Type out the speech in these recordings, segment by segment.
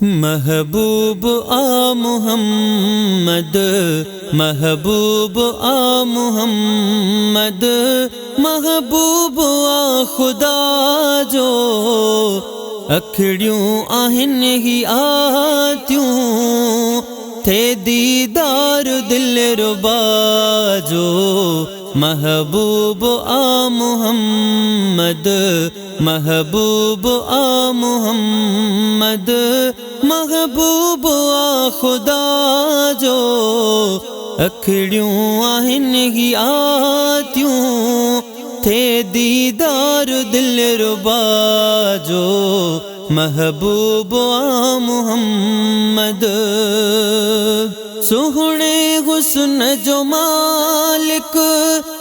महबूब आ मुहम्मद, महबूब आ मुहम्मद, महबूब आ खुदा जो अखड़ियूं आहिनि ही आतियूं थे दीदार दिल रुबा जो। महबूब आ मुहम्मद, महबूब आ मुहम्मद, महबूब आ खुदा जो अखड़ियूं आहिनि ही आतियूं थे दीदार दिल रुबा जो। महबूब आ मुहम्मद सुहणे हुस्न जो मालिक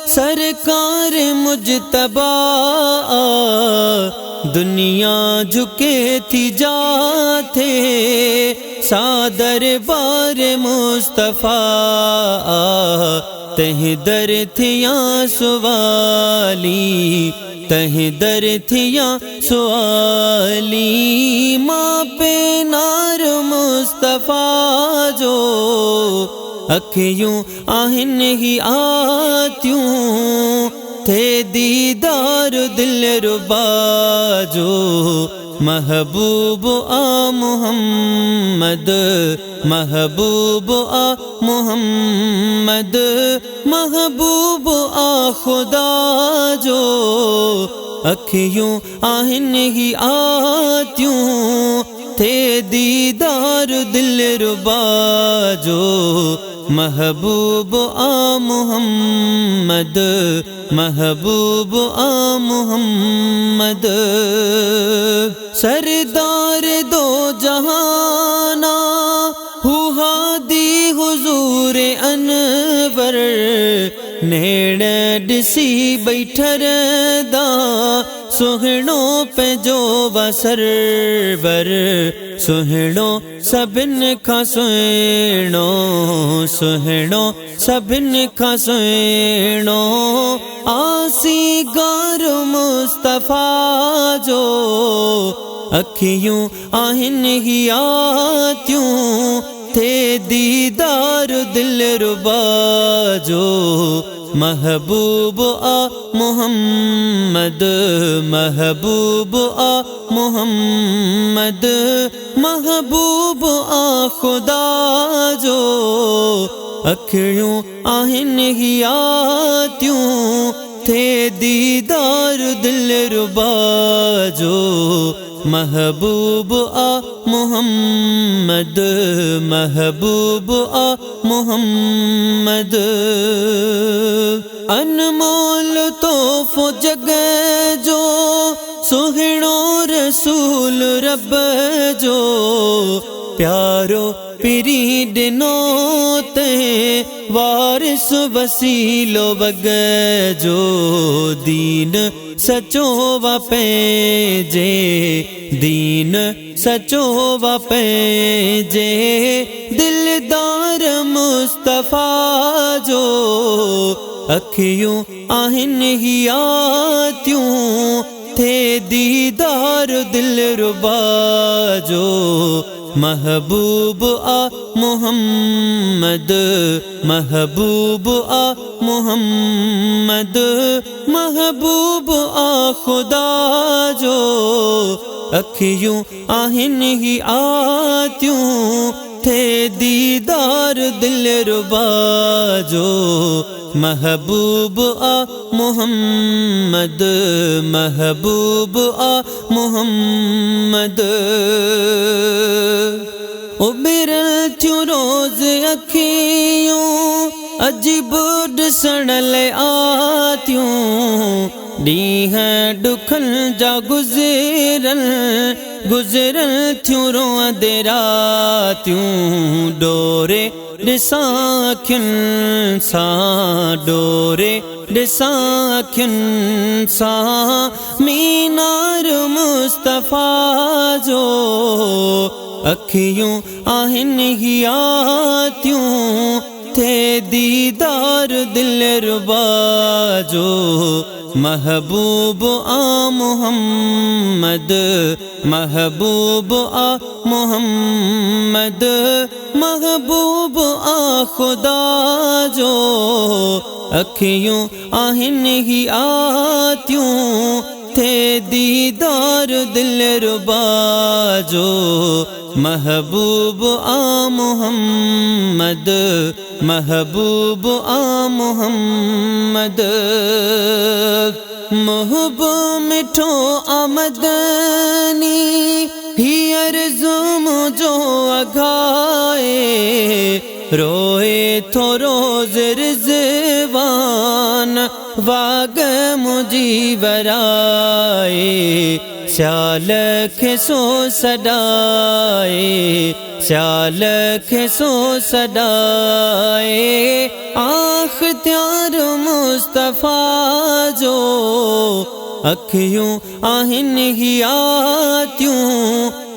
सरकार मुजतबा, दुनिया झुके थी जाते सादर बार मुस्तफा। तह दर थिया सुवाली, तह दर थिया सुवाली, माँ पे नार मुस्तफा जो अखियूं आहिनि ही आतियूं थे दीदार दिल रुबा जो। महबूब आ मुहम्मद, महबूब आ मुहम्मद, महबूब आ खुदा जो अखियूं आहिनि ही आतियूं थे दीदार दिल रुबा जो। महबूब आ मुहम्मद, महबूब आ मुहम्मद, सरदार दो जहाना हुआ दी हुजूर अनवर, नेड़ दिसी बैठर दा सुहणो पे जो वसरवर। सुहणो सभिन खां सुहिणो, सुहणो सभिन खां सुहिणो, आसी गार मुस्तफा जो अखियूं आहिनि ही आतियूं थे दीदार दिल रुबा जो। महबूब आ मुहम्मद, महबूब आ मुहम्मद, महबूब आ खुदा जो अखड़ियूं आहिनि ही आतियूं थे दीदार दिल रुबा जो। महबूब आ मुहम्मद, महबूब आ मुहम्मद, अनमोल तोहफ़ो जग जो सुहिणो रसूल रब जो। प्यारो पिरी ॾिनो ते वारिस वसीलो वग जो। दीन सचो वा पंहिंजे, दीन सचो वा पंहिंजे, दिलदार मुस्तफा जो अखियूं आहिनि ही आतियूं थे दीदार दिल रुबा जो। महबूब आ मुहम्मद, महबूब आ मुहम्मद, महबूब आ खुदा जो अखियूं आहिनि ही आतियूं थे दीदार दिल रुबा जो। महबूब आ मुहम्मद, महबूब आ मुहम्मद, उबिरल थियूं रोज़ अखियूं अजीब ॾिसण लाइ आतियूं। ॾींहं ॾुखनि जा गुज़िरल, गुज़िरल थियूं रोअंदे रातियूं। डोरे ॾिसां अखियुनि सां, डोरे ॾिसां अखियुनि सां, मीनार मुस्तफा जो अखियूं आहिनि ही आतियूं थे दीदार दिल रुबा जो। महबूब आ मुहम्मद, महबूब आ मोहम्मद महबूब आ खुदा जो अखियों आहिन ही आतियों थे दीदार दिल रुबा जो महबूब आ मोहम्मद महबूब आ मोहम्मद महबूब मिठो आमदनी ही अर्जुम जो अघाए रोए तो रोज रिज़वान वाग मुझी बराए स्याल खे सो सदाए स्याल खे सो सदाए आख त्यार मुस्तफ़ा जो अखियों आहिन ही आतियों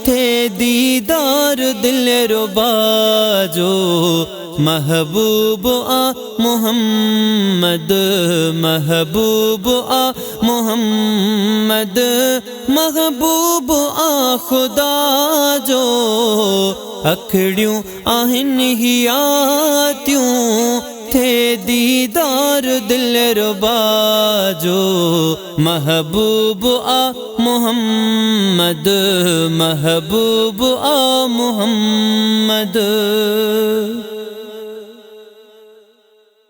थे दीदार दिल रुबा जो महबूब आ मोहम्मद महबूब आ मोहम्मद महबूब आ खुदा जो अखड़ियों आहिन ही आतियों थे दीदार दिल रुबा जो महबूब आ मोहम्मद महबूब आ मोहम्मद।